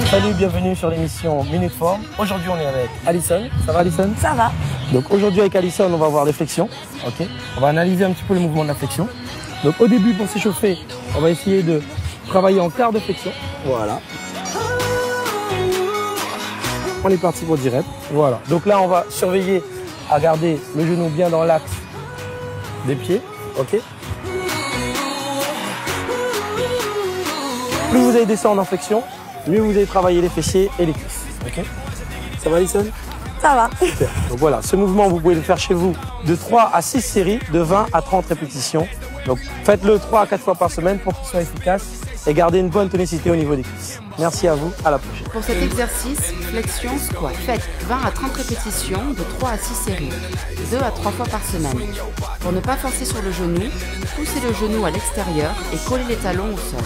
Salut, bienvenue sur l'émission Minute Forme. Aujourd'hui, on est avec Alison. Ça va, Alison? Ça va. Donc aujourd'hui, avec Alison, on va voir les flexions. Ok. On va analyser un petit peu le mouvement de la flexion. Donc au début, pour s'échauffer, on va essayer de travailler en quart de flexion. Voilà. On est parti pour 10 reps. Voilà. Donc là, on va surveiller à garder le genou bien dans l'axe des pieds. Ok. Plus vous allez descendre en flexion, mieux vous allez travailler les fessiers et les cuisses. Ok. Ça va, Alison? Ça va. Super. Donc voilà, ce mouvement, vous pouvez le faire chez vous de 3 à 6 séries, de 20 à 30 répétitions. Donc faites-le 3 à 4 fois par semaine pour qu'il soit efficace et gardez une bonne tonicité au niveau des cuisses. Merci à vous, à la prochaine. Pour cet exercice, flexion squat. Faites 20 à 30 répétitions de 3 à 6 séries, 2 à 3 fois par semaine. Pour ne pas forcer sur le genou, poussez le genou à l'extérieur et collez les talons au sol.